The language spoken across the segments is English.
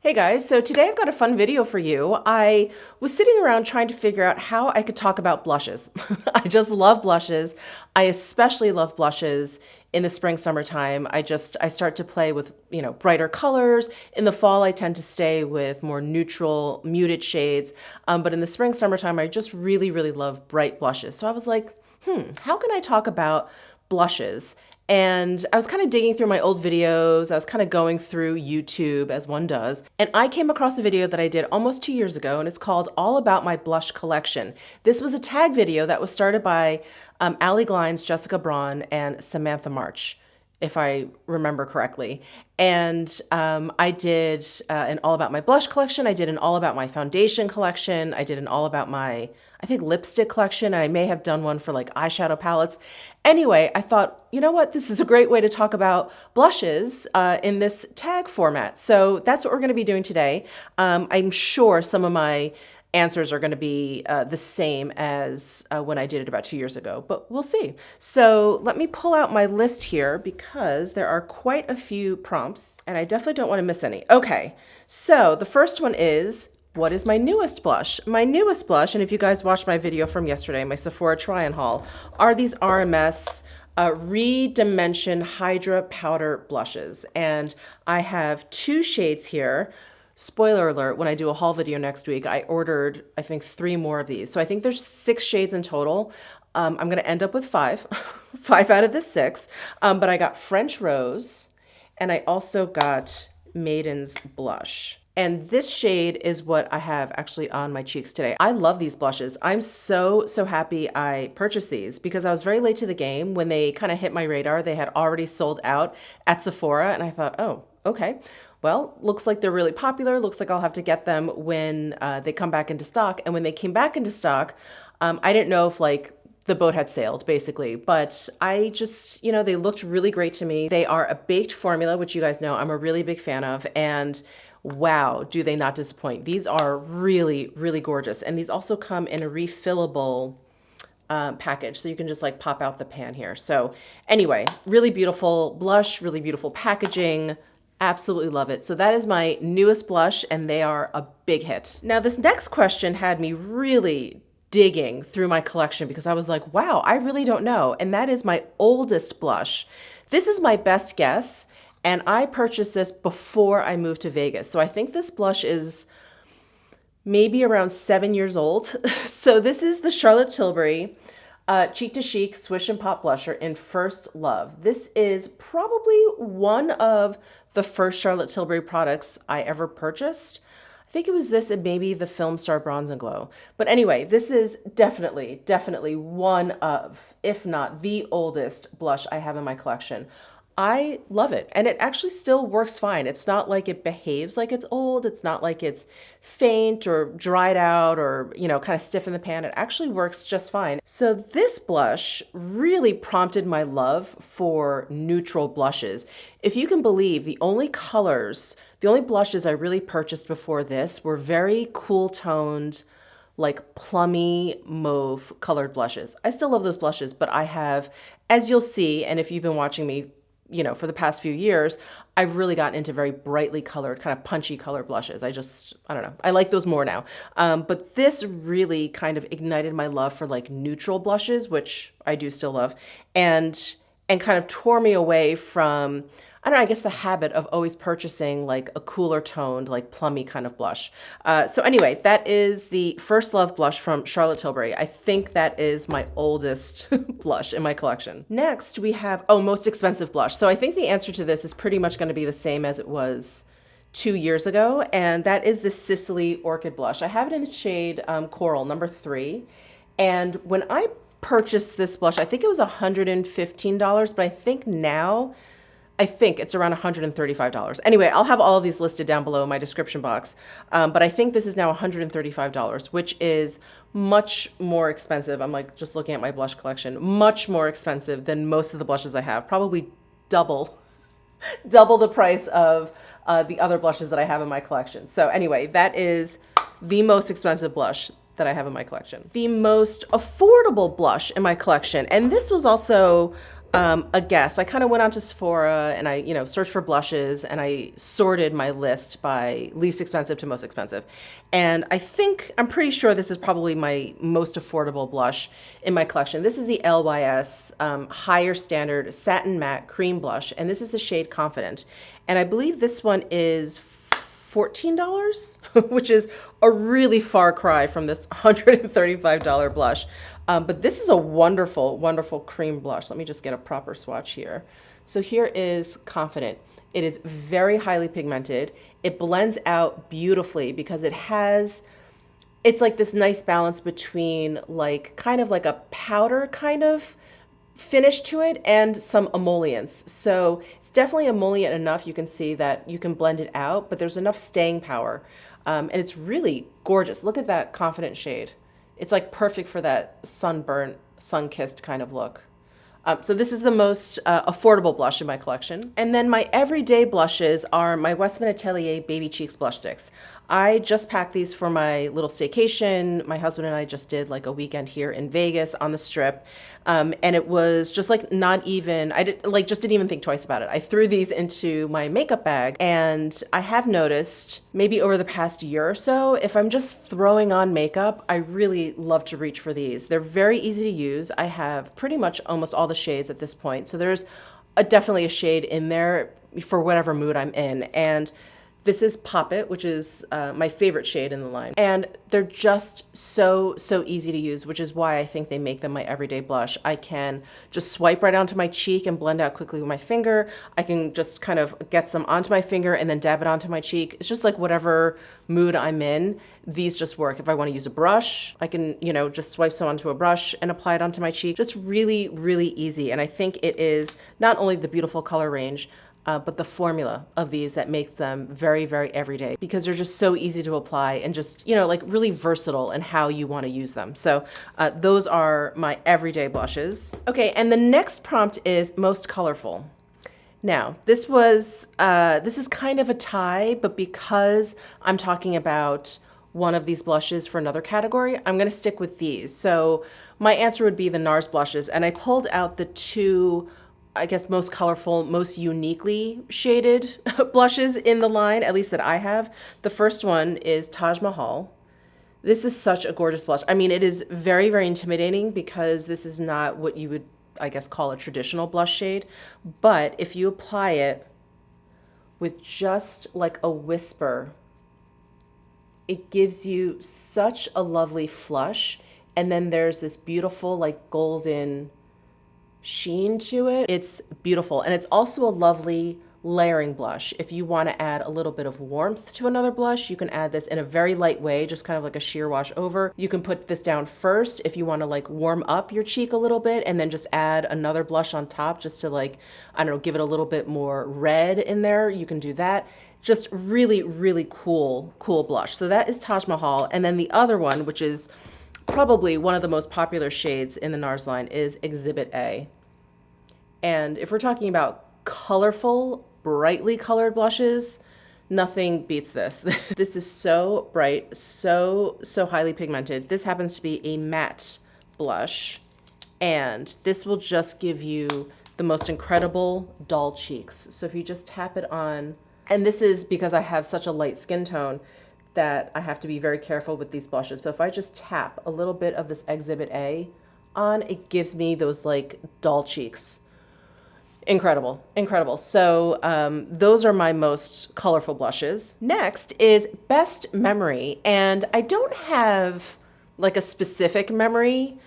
Hey guys, so today I've got a fun video for you. I was sitting around trying to figure out how I could talk about blushes. I just love blushes. I especially love blushes in the spring, summertime. I start to play with, brighter colors. In the fall, I tend to stay with more neutral, muted shades. But in the spring, summertime, I just really, really love bright blushes. So I was like, how can I talk about blushes? And I was kind of digging through my old videos. I was kind of going through YouTube as one does. And I came across a video that I did almost 2 years ago, and it's called All About My Blush Collection. This was a tag video that was started by Allie Glines, Jessica Braun, and Samantha March, if I remember correctly. And I did an All About My Blush collection. I did an All About My Foundation collection. I did an All About My, I think, lipstick collection. And I may have done one for like eyeshadow palettes. Anyway, I thought, you know what? This is a great way to talk about blushes in this tag format. So that's what we're going to be doing today. I'm sure some of my answers are going to be the same as when I did it about 2 years ago, but we'll see. So let me pull out my list here because there are quite a few prompts and I definitely don't want to miss any. Okay, so the first one is, what is my newest blush? My newest blush, and if you guys watched my video from yesterday, my Sephora try-on haul, are these RMS Redimension Hydra Powder Blushes. And I have two shades here. Spoiler alert, when I do a haul video next week, I ordered, I think, 3 more of these. So I think there's 6 shades in total. I'm going to end up with 5, 5 out of the 6. But I got French Rose, and I also got Maiden's Blush. And this shade is what I have actually on my cheeks today. I love these blushes. I'm so happy I purchased these because I was very late to the game. When they kind of hit my radar, they had already sold out at Sephora. And I thought, oh, okay. Well, looks like they're really popular. Looks like I'll have to get them when they come back into stock. And when they came back into stock, I didn't know if like the boat had sailed basically, but I just, they looked really great to me. They are a baked formula, which you guys know I'm a really big fan of. And wow, do they not disappoint. These are really, really gorgeous. And these also come in a refillable package. So you can just like pop out the pan here. So anyway, really beautiful blush, really beautiful packaging. Absolutely love it. So that is my newest blush and they are a big hit. Now this next question had me really digging through my collection because I was like, wow, I really don't know. And that is my oldest blush. This is my best guess. And I purchased this before I moved to Vegas. So I think this blush is maybe around 7 years old. So this is the Charlotte Tilbury Cheek to Chic Swish and Pop Blusher in First Love. This is probably one of the first Charlotte Tilbury products I ever purchased. I think it was this and maybe the Film Star Bronze and Glow. But anyway, this is definitely one of, if not the oldest blush I have in my collection. I love it. And it actually still works fine. It's not like it behaves like it's old. It's not like it's faint or dried out or, kind of stiff in the pan. It actually works just fine. So this blush really prompted my love for neutral blushes. If you can believe, the only blushes I really purchased before this were very cool toned, like plummy mauve colored blushes. I still love those blushes, but I have, as you'll see, and if you've been watching me for the past few years, I've really gotten into very brightly colored, kind of punchy colored blushes. I don't know. I like those more now. But this really kind of ignited my love for like neutral blushes, which I do still love, and kind of tore me away from, I don't know, I guess the habit of always purchasing like a cooler toned, like plummy kind of blush. So anyway, that is the First Love blush from Charlotte Tilbury. I think that is my oldest blush in my collection. Next, we have, most expensive blush. So I think the answer to this is pretty much going to be the same as it was 2 years ago. And that is the Sicily Orchid blush. I have it in the shade Coral, number 3. And when I purchased this blush, I think it was $115, but I think it's around $135. Anyway, I'll have all of these listed down below in my description box. But I think this is now $135, which is much more expensive. I'm like just looking at my blush collection, much more expensive than most of the blushes I have, probably double the price of the other blushes that I have in my collection. So anyway, that is the most expensive blush that I have in my collection. The most affordable blush in my collection, and this was also a guess. I kind of went onto Sephora and I, searched for blushes and I sorted my list by least expensive to most expensive. And I'm pretty sure this is probably my most affordable blush in my collection. This is the LYS Higher Standard Satin Matte Cream Blush, and this is the shade Confident. And I believe this one is $14, which is a really far cry from this $135 blush. But this is a wonderful, wonderful cream blush. Let me just get a proper swatch here. So here is Confident. It is very highly pigmented. It blends out beautifully because it's like this nice balance between like kind of like a powder kind of finish to it and some emollients. So it's definitely emollient enough. You can see that you can blend it out, but there's enough staying power. And it's really gorgeous. Look at that Confident shade. It's like perfect for that sunburnt, sun-kissed kind of look. So this is the most affordable blush in my collection. And then my everyday blushes are my Westman Atelier Baby Cheeks blush sticks. I just packed these for my little staycation. My husband and I just did like a weekend here in Vegas on the Strip. And it was just like not even, didn't even think twice about it. I threw these into my makeup bag, and I have noticed maybe over the past year or so, if I'm just throwing on makeup, I really love to reach for these. They're very easy to use. I have pretty much almost all the shades at this point. So there's definitely a shade in there for whatever mood I'm in. And this is Pop It, which is my favorite shade in the line. And they're just so easy to use, which is why I think they make them my everyday blush. I can just swipe right onto my cheek and blend out quickly with my finger. I can just kind of get some onto my finger and then dab it onto my cheek. It's just like whatever mood I'm in, these just work. If I want to use a brush, I can, just swipe some onto a brush and apply it onto my cheek. Just really, really easy. And I think it is not only the beautiful color range, but the formula of these that make them very, very everyday, because they're just so easy to apply and just, like really versatile in how you want to use them. So those are my everyday blushes. Okay, and the next prompt is most colorful. Now, this is kind of a tie, but because I'm talking about one of these blushes for another category, I'm going to stick with these. So my answer would be the NARS blushes, and I pulled out the two, I guess, most colorful, most uniquely shaded blushes in the line, at least that I have. The first one is Taj Mahal. This is such a gorgeous blush. I mean, it is very, very intimidating because this is not what you would, I guess, call a traditional blush shade. But if you apply it with just like a whisper, it gives you such a lovely flush. And then there's this beautiful like golden sheen to it. It's beautiful. And it's also a lovely layering blush. If you want to add a little bit of warmth to another blush, you can add this in a very light way, just kind of like a sheer wash over. You can put this down first if you want to like warm up your cheek a little bit, and then just add another blush on top just to like, I don't know, give it a little bit more red in there. You can do that. Just really, really cool blush. So that is Taj Mahal. And then the other one, which is probably one of the most popular shades in the NARS line, is Exhibit A. And if we're talking about colorful, brightly colored blushes, nothing beats this. This is so bright, so highly pigmented. This happens to be a matte blush, and this will just give you the most incredible doll cheeks. So if you just tap it on, and this is because I have such a light skin tone that I have to be very careful with these blushes. So if I just tap a little bit of this Exhibit A on, it gives me those like doll cheeks. Incredible, incredible. So those are my most colorful blushes. Next is best memory. And I don't have like a specific memory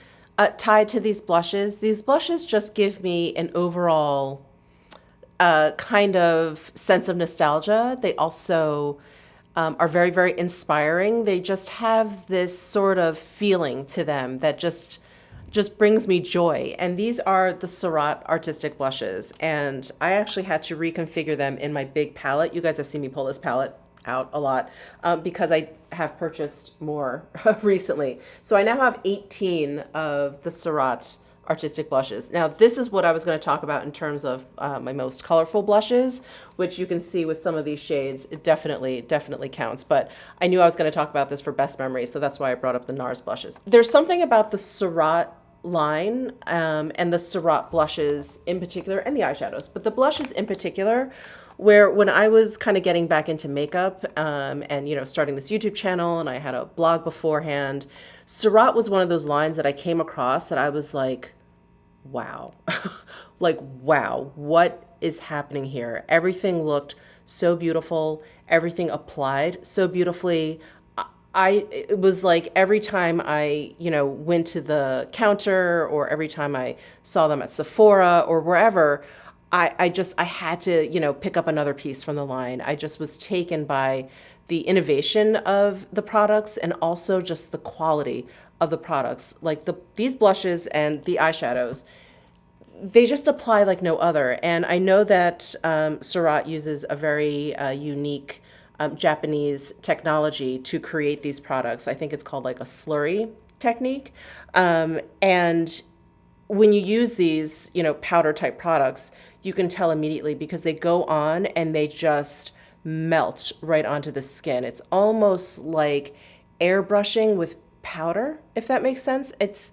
tied to these blushes. These blushes just give me an overall kind of sense of nostalgia. They also are very, very inspiring. They just have this sort of feeling to them that just brings me joy. And these are the Surratt Artistic Blushes. And I actually had to reconfigure them in my big palette. You guys have seen me pull this palette out a lot because I have purchased more recently. So I now have 18 of the Surratt Artistic Blushes. Now, this is what I was going to talk about in terms of my most colorful blushes, which you can see with some of these shades, it definitely counts. But I knew I was going to talk about this for best memory, so that's why I brought up the NARS blushes. There's something about the Surratt line and the Surratt blushes in particular, and the eyeshadows, but the blushes in particular, where when I was kind of getting back into makeup and, you know, starting this YouTube channel, and I had a blog beforehand, Surratt was one of those lines that I came across that I was like, wow, like, wow, what is happening here? Everything looked so beautiful. Everything applied so beautifully. It was like every time I, you know, went to the counter or every time I saw them at Sephora or wherever, I had to, you know, pick up another piece from the line. I just was taken by the innovation of the products and also just the quality of the products. Like these blushes and the eyeshadows, they just apply like no other. And I know that Surratt uses a very unique Japanese technology to create these products. I think it's called like a slurry technique. And when you use these, you know, powder type products, you can tell immediately because they go on and they just melt right onto the skin. It's almost like airbrushing with powder, if that makes sense. It's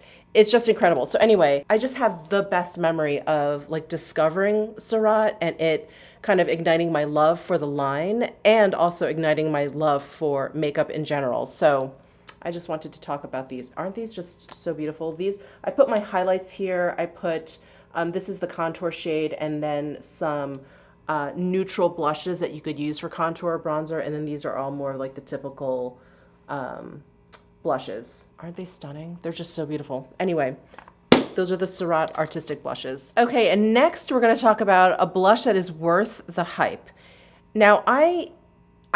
just incredible. So anyway, I just have the best memory of like discovering Surratt and it kind of igniting my love for the line and also igniting my love for makeup in general. So I just wanted to talk about these. Aren't these just so beautiful? These, I put my highlights here. I put, this is the contour shade, and then some neutral blushes that you could use for contour or bronzer. And then these are all more like the typical blushes. Aren't they stunning? They're just so beautiful. Anyway, those are the Surratt artistic blushes. Okay, and next we're going to talk about a blush that is worth the hype. Now, I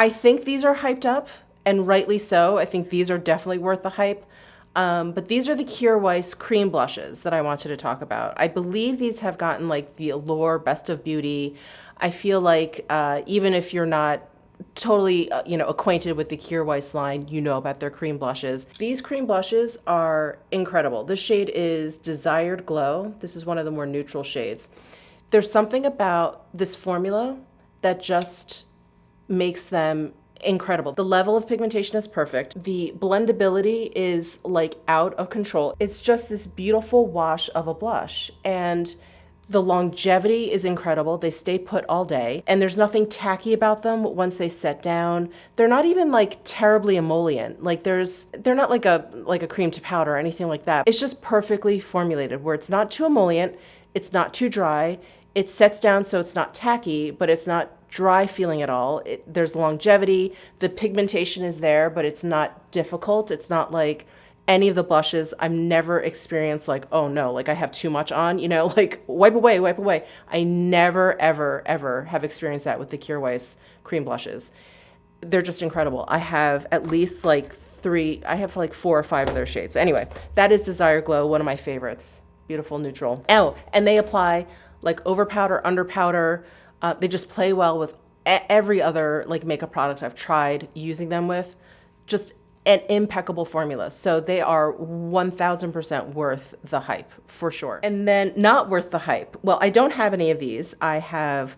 think these are hyped up, and rightly so. I think these are definitely worth the hype. But these are the Kjaer Weis cream blushes that I wanted to talk about. I believe these have gotten like the Allure Best of Beauty. I feel like even if you're not totally, you know, acquainted with the Kjaer Weis line, you know about their cream blushes. These cream blushes are incredible. This shade is Desired Glow. This is one of the more neutral shades. There's something about this formula that just makes them incredible. The level of pigmentation is perfect. The blendability is like out of control. It's just this beautiful wash of a blush. And the longevity is incredible. They stay put all day, and there's nothing tacky about them once they set down. They're not even like terribly emollient. Like they're not like a cream to powder or anything like that. It's just perfectly formulated where it's not too emollient, it's not too dry. It sets down so it's not tacky, but it's not dry feeling at all. There's longevity. The pigmentation is there, but it's not difficult. It's not like any of the blushes. I've never experienced like, oh no, like I have too much on, you know, like wipe away, wipe away. I never, ever, ever have experienced that with the Kjaer Weis cream blushes. They're just incredible. I have at least like I have like 4 or 5 of their shades. Anyway, that is Desire Glow, one of my favorites. Beautiful neutral. Oh, and they apply like over powder, under powder. They just play well with every other like makeup product I've tried using them with. Just an impeccable formula. So they are 1000% worth the hype for sure. And then not worth the hype. Well, I don't have any of these. I have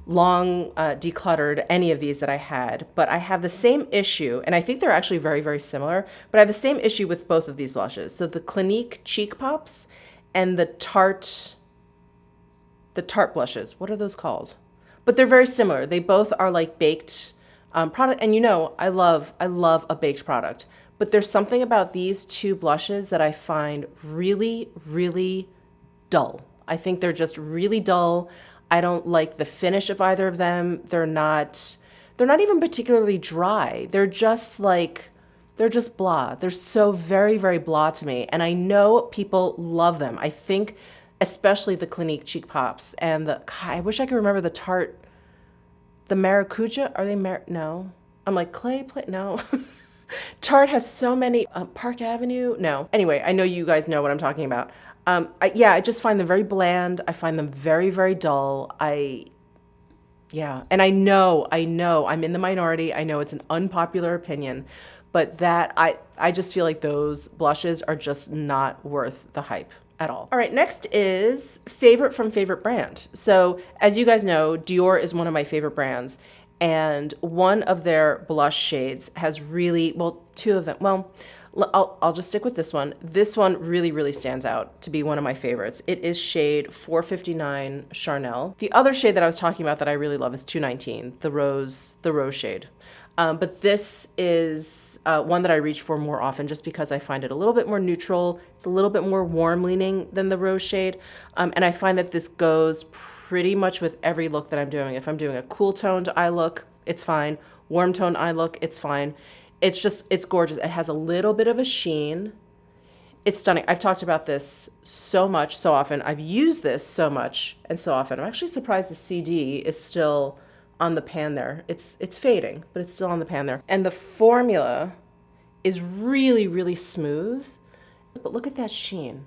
long decluttered any of these that I had, but I have the same issue, and I think they're actually very, very similar, but I have the same issue with both of these blushes. So the Clinique Cheek Pops and the Tarte blushes. What are those called? But they're very similar. They both are like baked product. And you know, I love a baked product. But there's something about these two blushes that I find really, really dull. I think they're just really dull. I don't like the finish of either of them. They're not even particularly dry. They're just blah. They're so very, very blah to me. And I know people love them. I think especially the Clinique Cheek Pops and I wish I could remember the Tarte, the Maracuja. Are they no? I'm like no. Tarte has so many, Park Avenue. No. Anyway, I know you guys know what I'm talking about. I just find them very bland. I find them very, very dull. And I know I'm in the minority. I know it's an unpopular opinion, but I just feel like those blushes are just not worth the hype at all. All right, next is favorite from favorite brand. So as you guys know, Dior is one of my favorite brands. And one of their blush shades has really, well, two of them. Well, I'll just stick with this one. This one really, really stands out to be one of my favorites. It is shade 459 Charnel. The other shade that I was talking about that I really love is 219, the rose shade. But this is one that I reach for more often just because I find it a little bit more neutral. It's a little bit more warm leaning than the rose shade. And I find that this goes pretty much with every look that I'm doing. If I'm doing a cool toned eye look, it's fine. Warm toned eye look, it's fine. It's gorgeous. It has a little bit of a sheen. It's stunning. I've talked about this so much, so often. I've used this so much and so often. I'm actually surprised the CD is still on the pan there. It's fading, but it's still on the pan there. And the formula is really, really smooth. But look at that sheen.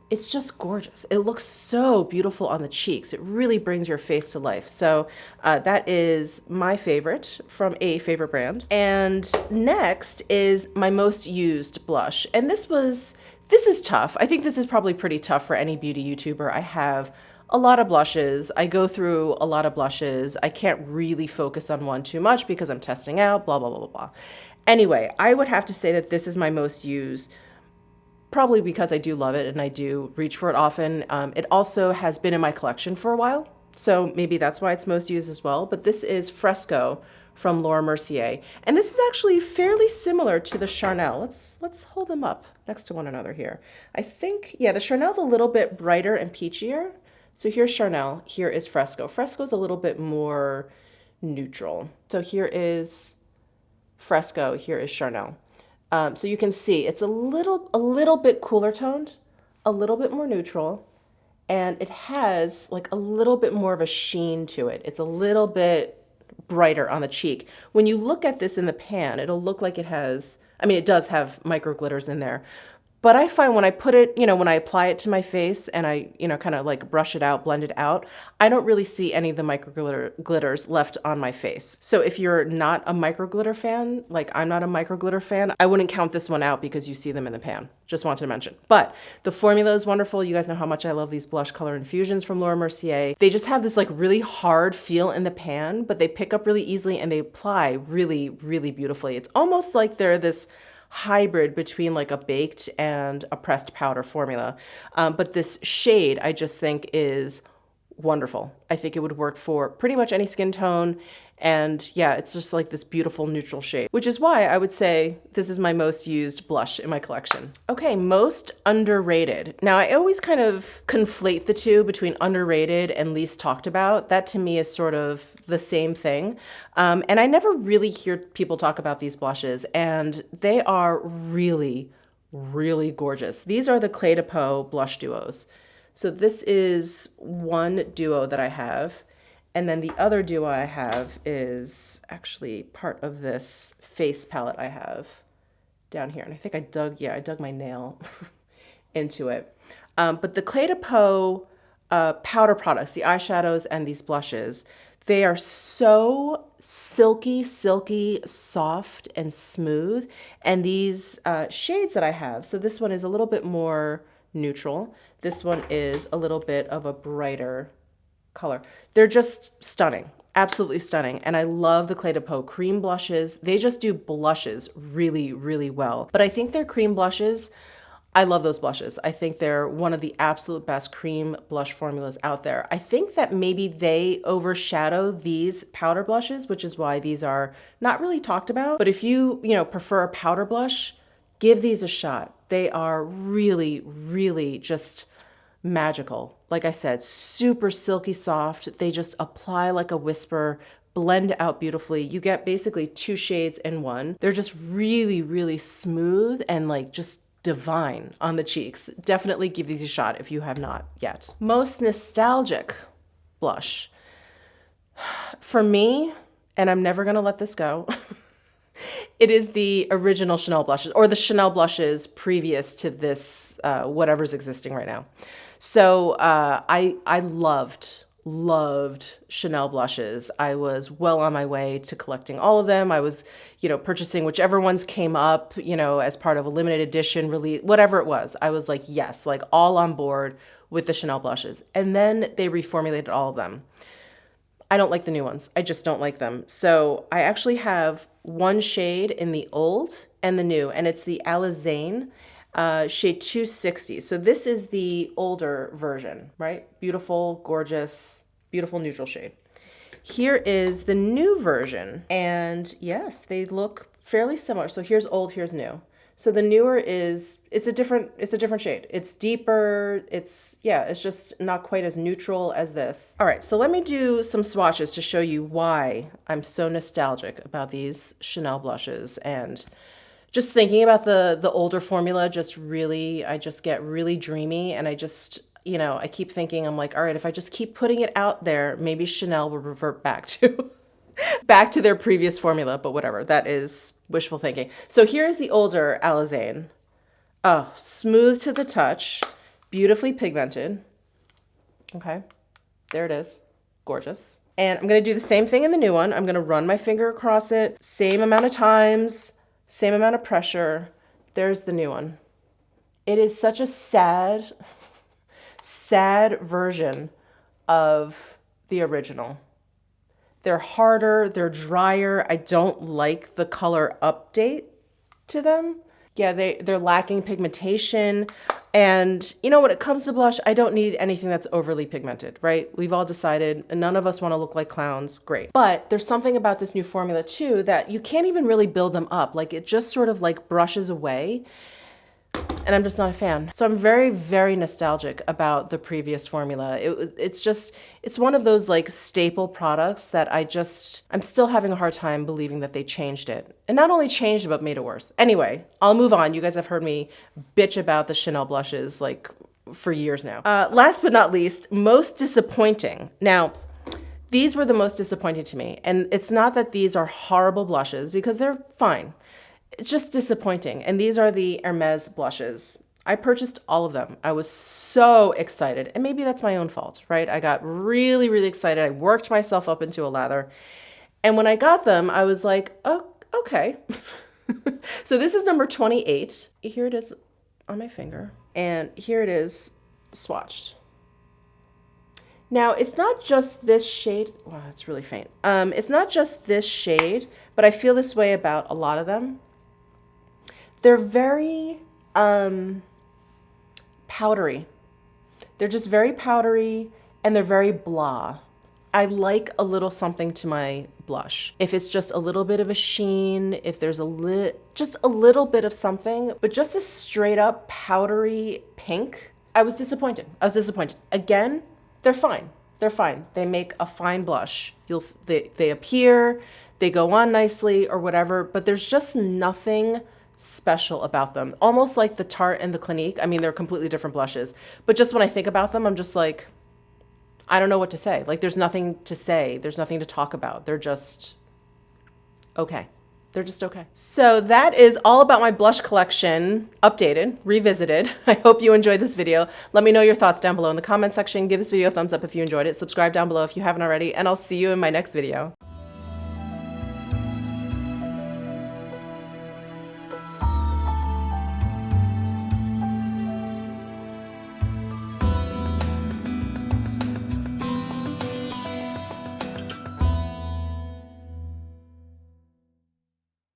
It's just gorgeous. It looks so beautiful on the cheeks. It really brings your face to life. So that is my favorite from a favorite brand. And next is my most used blush. And this is tough. I think this is probably pretty tough for any beauty YouTuber. I have a lot of blushes. I go through a lot of blushes. I can't really focus on one too much because I'm testing out, blah, blah, blah, blah, blah. Anyway, I would have to say that this is my most used, probably because I do love it and I do reach for it often. It also has been in my collection for a while, so maybe that's why it's most used as well. But this is Fresco from Laura Mercier. And this is actually fairly similar to the Charnel. Let's hold them up next to one another here. I think, yeah, the Charnel's a little bit brighter and peachier. So here's Charnel, here is Fresco. Fresco's a little bit more neutral. So here is Fresco, here is Charnel. So you can see it's a little bit cooler toned, a little bit more neutral, and it has like a little bit more of a sheen to it. It's a little bit brighter on the cheek. When you look at this in the pan, it'll look like it has, I mean, it does have micro glitters in there. But I find when I put it, when I apply it to my face and I, kind of like brush it out, blend it out, I don't really see any of the micro glitters left on my face. So if you're not a micro glitter fan, like I'm not a micro glitter fan, I wouldn't count this one out because you see them in the pan. Just wanted to mention. But the formula is wonderful. You guys know how much I love these blush color infusions from Laura Mercier. They just have this like really hard feel in the pan, but they pick up really easily and they apply really, really beautifully. It's almost like they're this hybrid between like a baked and a pressed powder formula. But this shade I just think is wonderful. I think it would work for pretty much any skin tone. And yeah, it's just like this beautiful neutral shade, which is why I would say this is my most used blush in my collection. Okay, most underrated. Now I always kind of conflate the two between underrated and least talked about. That to me is sort of the same thing. And I never really hear people talk about these blushes, and they are really, really gorgeous. These are the Clé de Peau blush duos. So this is one duo that I have. And then the other duo I have is actually part of this face palette I have down here. And I think I dug my nail into it. But the Clé de Peau powder products, the eyeshadows and these blushes, they are so silky, soft, and smooth. And these shades that I have, so this one is a little bit more neutral. This one is a little bit of a brighter color. They're just stunning, absolutely stunning. And I love the Clé de Peau cream blushes. They just do blushes really, really well. But I think their cream blushes, I love those blushes. I think they're one of the absolute best cream blush formulas out there. I think that maybe they overshadow these powder blushes, which is why these are not really talked about. But if you, prefer a powder blush, give these a shot. They are really, really just magical. Like I said, super silky soft. They just apply like a whisper, blend out beautifully. You get basically two shades in one. They're just really, really smooth and like just divine on the cheeks. Definitely give these a shot if you have not yet. Most nostalgic blush. For me, and I'm never gonna let this go, it is the original Chanel blushes, or the Chanel blushes previous to this, whatever's existing right now. So I loved Chanel blushes. I was well on my way to collecting all of them. I was, purchasing whichever ones came up, as part of a limited edition release, whatever it was. I was like, yes, like all on board with the Chanel blushes. And then they reformulated all of them. I don't like the new ones. I just don't like them. So I actually have one shade in the old and the new, and it's the Alizane shade 260. So this is the older version, right? Beautiful, gorgeous, beautiful neutral shade. Here is the new version, and yes, they look fairly similar. So here's old, here's new. So the newer is, it's a different shade. It's deeper. It's just not quite as neutral as this. All right, so let me do some swatches to show you why I'm so nostalgic about these Chanel blushes. And just thinking about the older formula, I just get really dreamy, and I just, I keep thinking, I'm like, all right, if I just keep putting it out there, maybe Chanel will revert back to back to their previous formula, but whatever. That is wishful thinking. So here's the older Alizane. Oh, smooth to the touch, beautifully pigmented. Okay, there it is. Gorgeous. And I'm going to do the same thing in the new one. I'm going to run my finger across it, same amount of times, same amount of pressure. There's the new one. It is such a sad, sad version of the original. They're harder, they're drier. I don't like the color update to them. Yeah, they're lacking pigmentation. And when it comes to blush, I don't need anything that's overly pigmented, right? We've all decided, and none of us want to look like clowns. Great. But there's something about this new formula too that you can't even really build them up. Like it just sort of like brushes away. And I'm just not a fan. So I'm very, very nostalgic about the previous formula. It's one of those like staple products that I'm still having a hard time believing that they changed it. And not only changed it, but made it worse. Anyway, I'll move on. You guys have heard me bitch about the Chanel blushes like for years now. Last but not least, most disappointing. Now, these were the most disappointing to me. And it's not that these are horrible blushes because they're fine. It's just disappointing. And these are the Hermes blushes. I purchased all of them. I was so excited. And maybe that's my own fault, right? I got really, really excited. I worked myself up into a lather. And when I got them, I was like, oh, okay. So this is number 28. Here it is on my finger. And here it is swatched. Now, it's not just this shade. Wow, it's really faint. It's not just this shade, but I feel this way about a lot of them. They're very powdery. They're just very powdery, and they're very blah. I like a little something to my blush. If it's just a little bit of a sheen, if there's just a little bit of something, but just a straight up powdery pink, I was disappointed. Again, they're fine. They're fine. They make a fine blush. They appear, they go on nicely or whatever, but there's just nothing special about them. Almost like the Tarte and the Clinique. I mean, they're completely different blushes, but just when I think about them, I'm just like, I don't know what to say. Like, there's nothing to say. There's nothing to talk about. They're just okay. They're just okay. So that is all about my blush collection, updated, revisited. I hope you enjoyed this video. Let me know your thoughts down below in the comment section. Give this video a thumbs up if you enjoyed it. Subscribe down below if you haven't already, and I'll see you in my next video.